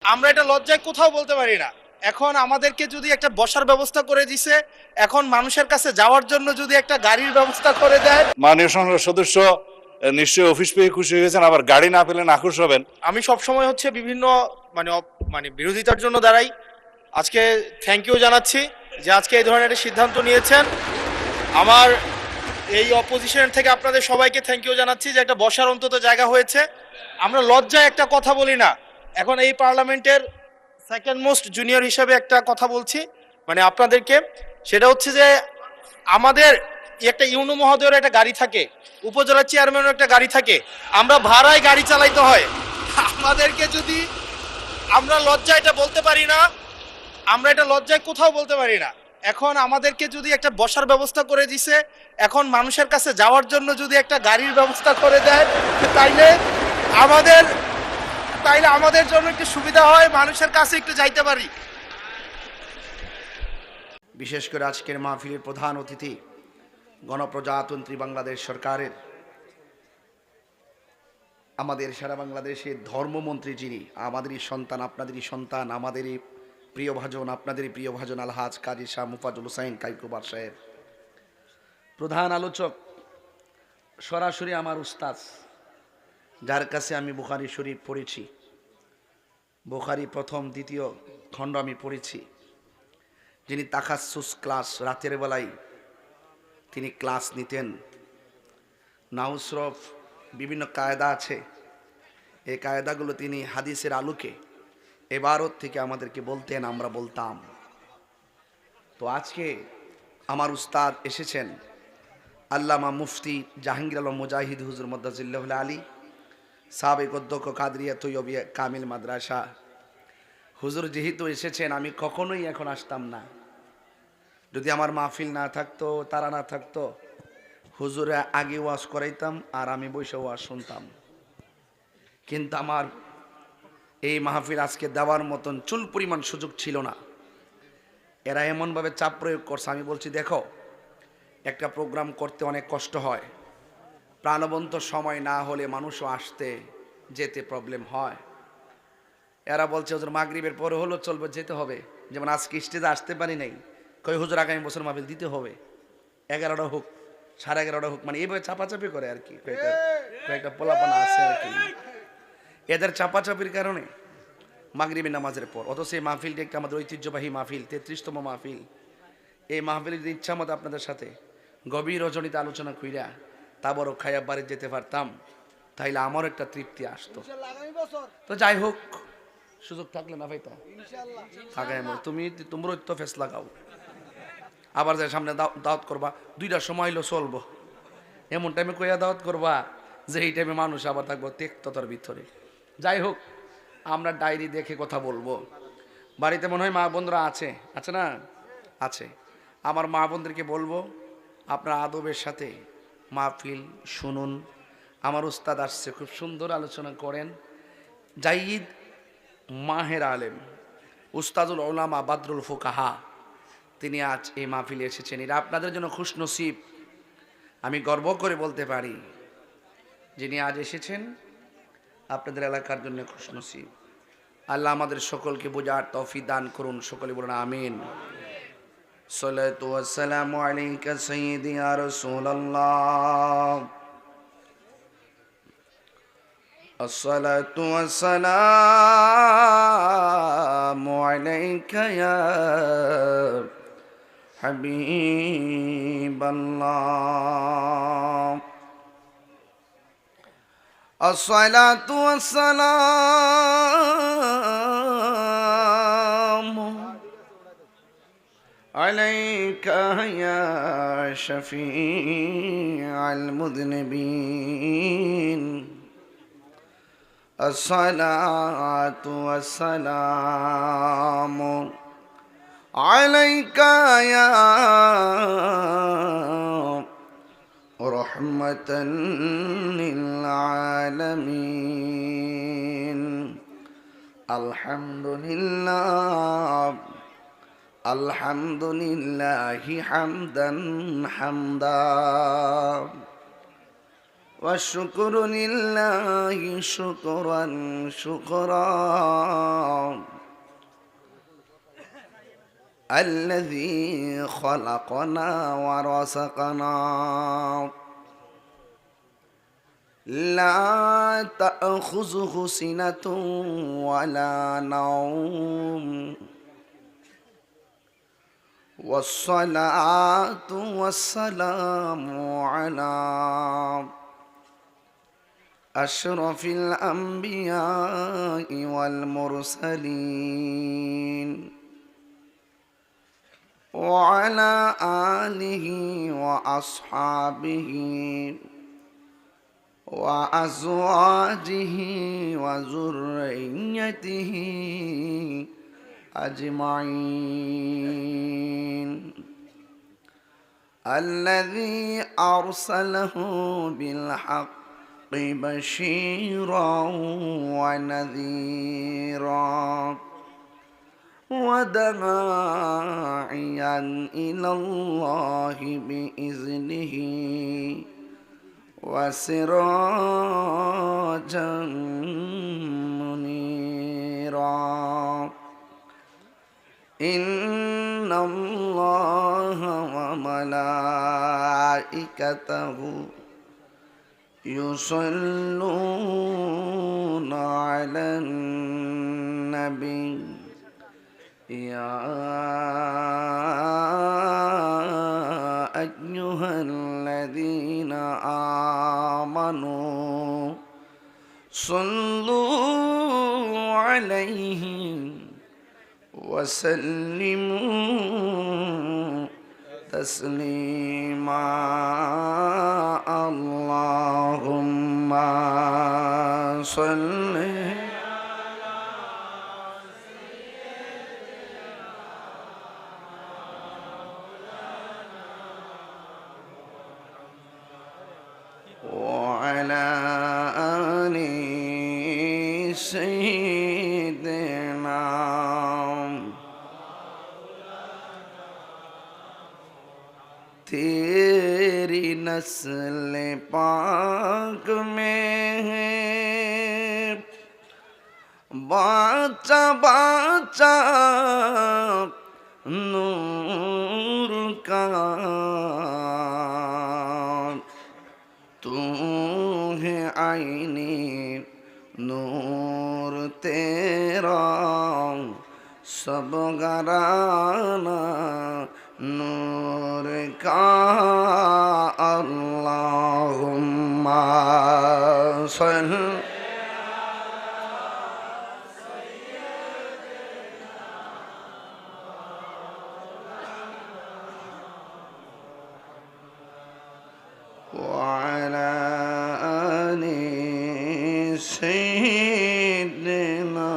আমরা এটা লজ্জায় কোথাও বলতে পারি না। এখন আমাদেরকে যদি একটা বসার ব্যবস্থা করে দিছে, এখন মানুষের কাছে যাওয়ার জন্য যদি একটা গাড়ির ব্যবস্থা করে দেয়। মাননীয় সংসদ সদস্য নিশ্চয়ই অফিস পেয়ে খুশি হয়েছেন, আবার গাড়ি না পেলে নাখুশ হবেন। আমি সব সময় হচ্ছে বিভিন্ন মানে বিরোধিতার জন্য দাঁড়াই। আজকে থ্যাংক ইউ জানাচ্ছি যে আজকে এই ধরনের একটা সিদ্ধান্ত নিয়েছেন। আমার এই অপোজিশন থেকে আপনাদের সবাইকে থ্যাংক ইউ জানাচ্ছি যে একটা বসার অন্তত জায়গা হয়েছে। আমরা লজ্জায় একটা কথা বলি না। এখন এই পার্লামেন্টের সেকেন্ড মোস্ট জুনিয়র হিসেবে একটা কথা বলছি মানে আপনাদেরকে, সেটা হচ্ছে যে আমাদের একটা ইউনো মহোদয়ের একটা গাড়ি থাকে, উপজেলা চেয়ারম্যানের একটা গাড়ি থাকে, আমরা ভাড়ায় গাড়ি চালাইতে হয়। আমাদেরকে যদি আমরা লজ্জায় এটা বলতে পারি না, আমরা এটা লজ্জায় কোথাও বলতে পারি না। এখন আমাদেরকে যদি একটা বসার ব্যবস্থা করে দিছে, এখন মানুষের কাছে যাওয়ার জন্য যদি একটা গাড়ির ব্যবস্থা করে দেয়, তাইলে আমাদের তাইলে আমাদের জন্য একটু সুবিধা হয়, মানুষের কাছে একটু যাইতে পারি। বিশেষ করে আজকের মাহফিলের প্রধান অতিথি গণপ্রজাতন্ত্রী বাংলাদেশ সরকারের আমাদের সারা বাংলাদেশের ধর্মমন্ত্রী, যিনি আমাদেরই সন্তান, আপনাদেরই সন্তান, আমাদেরই প্রিয় ভাজন, আপনাদেরই প্রিয় ভাজন আলহাজ কাজী শাহ মুফাজ্জল হোসাইন কাইকুবার সাহেব, প্রধান আলোচক, সরাসরি আমার উস্তাদ, যার কাছে আমি বুখারী শরীফ পড়েছি, বুখারী প্রথম দ্বিতীয় খণ্ড আমি পড়েছি, যিনি তাখাসুস ক্লাস, রাতের বেলায় তিনি ক্লাস নিতেন। নাউসরফ বিভিন্ন কায়দা আছে, এই কায়দাগুলো তিনি হাদিসের আলোকে এবারত থেকে আমাদেরকে বলতেন, আমরা বলতাম। তো আজকে আমার উস্তাদ এসেছেন আল্লামা মুফতি জাহাঙ্গীর আলম মুজাহিদ হুজুর মদ্দাজিল্লাহ আলী, সাবেক অধ্যক্ষ কাদরিয়া তৈয়বিয়া কামিল মাদ্রাসা। হুজুর যেহেতু এসেছেন, আমি কখনোই এখন আসতাম না। যদি আমার মাহফিল না থাকতো, তারা না থাকতো, হুজুরে আগে ওয়াজ করাইতাম আর আমি বসে ওয়াজ শুনতাম। কিন্তু আমার এই মাহফিল আজকে দেওয়ার মতন চুল পরিমাণ সুযোগ ছিল না। এরা এমনভাবে চাপ প্রয়োগ করছে, আমি বলছি দেখো, একটা প্রোগ্রাম করতে অনেক কষ্ট হয়, প্রাণবন্ত সময় না হলে মানুষও আসতে যেতে প্রবলেম হয়। এরা বলছে হুজুর মাগরিবের পরে হলো চলবে, যেতে হবে। যেমন আজকে স্টেজে আসতে পারি নাই, কই হুজুর আগামী বছর মাহফিল দিতে হবে, 11টা হোক, 11:30 হোক, মানে এইভাবে চাপাচাপি করে আর কি। কয়েকটা পোলাপানা আছে আর কি, এদের চাপাচাপির কারণে মাগরিবের নামাজের পর, অথচ এই মাহফিলটি একটা আমাদের ঐতিহ্যবাহী মাহফিল, 33তম মাহফিল। এই মাহফিলের যদি ইচ্ছা মতো আপনাদের সাথে গভীর রজনীতে আলোচনা কইরা তারপরও খাইয়া বাড়ি যেতে পারতাম, তাইলে আমার একটা তৃপ্তি আসতো। তো যাই হোক, সুযোগ থাকলে না ভাই, তো থাকায় তোমরা তো ফেস লাগাও, আবার যাই সামনে দাওয়াত করবা, 2টার সময় হইলো চলবো, এমন টাইমে কইয়া দাওয়াত করবা যে এই টাইমে মানুষ আবার থাকবো তেক্ততার ভিতরে। যাই হোক, আমরা ডায়েরি দেখে কথা বলবো। বাড়িতে মনে হয় মা বোনরা আছে, আছে না? আছে। আমার মা বোনদেরকে বলবো, আপনার আদবের সাথে মাহফিল শুনুন। আমার উস্তাদ আসছে, খুব সুন্দর আলোচনা করেন। জাইদ মাহের আলেম, উস্তাদুল উলামা বাদরুল ফুকাহা, তিনি আজ এই মাহফিলে এসেছেন। এরা আপনাদের জন্য খুশনসিব। আমি গর্ব করে বলতে পারি, যিনি আজ এসেছেন আপনাদের এলাকার জন্য খুশনসিব। আল্লাহ আমাদের সকলকে বোঝার তৌফিক দান করুন, সকলে বলুন আমিন। সালাতু ওয়াসসালামু আলাইকা সাইয়্যিদি ইয়া রাসূলুল্লাহ, আসসালাতু ওয়াসসালামু আলাইকা ইয়া হাবিবাল্লাহ, আসসালাতু ওয়াসসালামু আলাইকা ইয়া শাফিআল মুযনিবিন, আসসালাতু ওয়াসসালামু আলাইকা ইয়া রাহমাতান লিল আলামিন। আলহামদুলিল্লাহ, আলহামদুলিল্লাহি হামদান হামদা, والشكر لله شكرا شكرا الذي خلقنا ورزقنا لا تأخذه سنة ولا نوم والصلاة والسلام على أشرف الأنبياء والمرسلين وعلى آله وأصحابه وأزواجه وذريته أجمعين الذي أرسله بالحق بشيرا ونذيرا وداعيا إلى الله بإذنه وسراجا منيرا إن الله وملائكته يصلون على النبي يا أيها الذين آمنوا صلوا عليه وسلموا تسليما اللهم صل وعلى آل سيدنا तेरी नस्ल पाक में है बाचा बाचा नूर का तू है आईने नूर तेरा सब घराना नूर का अल्लाहुम्मा सल्ली وعلى آل سيدنا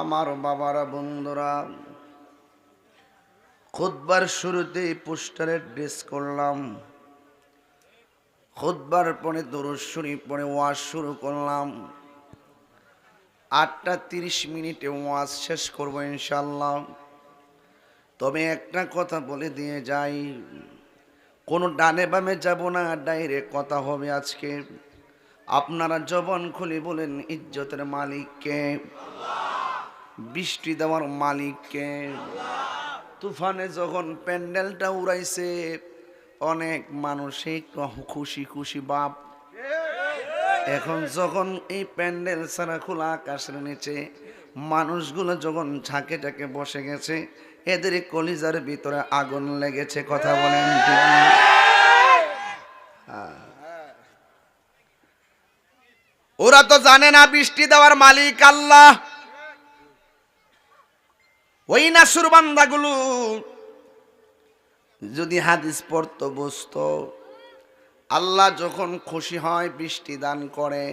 আমার বাবারা বন্ধুরা খুতবার শুরুতেই পোস্টারের ড্রেস করলাম খুতবার পরে দরুদ শরীফ পড়ে ওয়াজ শুরু করলাম 8:30 ওয়াজ শেষ করব ইনশাআল্লাহ তবে একটা কথা বলে দিয়ে যাই কোনো ডানে বামে যাব না ডাইরেক্ট কথা হবে আজকে আপনারা জবান খুলে বলেন ইজ্জতের মালিক কে বৃষ্টি দেওয়ার মালিক কে তুফানে যখন প্যান্ডেলটা উড়াইছে অনেক মানুষই খুশি খুশি বাপ এখন যখন এই প্যান্ডেল ছাড়া খোলা আকাশের নিচে মানুষগুলো যখন ঝাঁকে ঝাঁকে বসে গেছে এদের কলিজার ভিতরে আগুন লেগেছে কথা বলেন ওরা তো জানে না বৃষ্টি দেওয়ার মালিক আল্লাহ ওই নাসুর বান্দাগুলো যদি হাদিস পড়তো বুঝতো আল্লাহ যখন খুশি হয় বৃষ্টি দান করে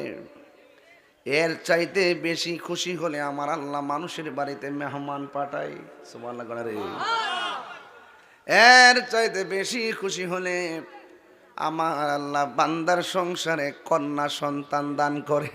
এর চাইতে বেশি খুশি হলে আমার আল্লাহ মানুষের বাড়িতে মেহমান পাঠায় সুবহানাল্লাহ গড়া রে এর চাইতে বেশি খুশি হলে আমার আল্লাহ বান্দার সংসারে কন্যা সন্তান দান করে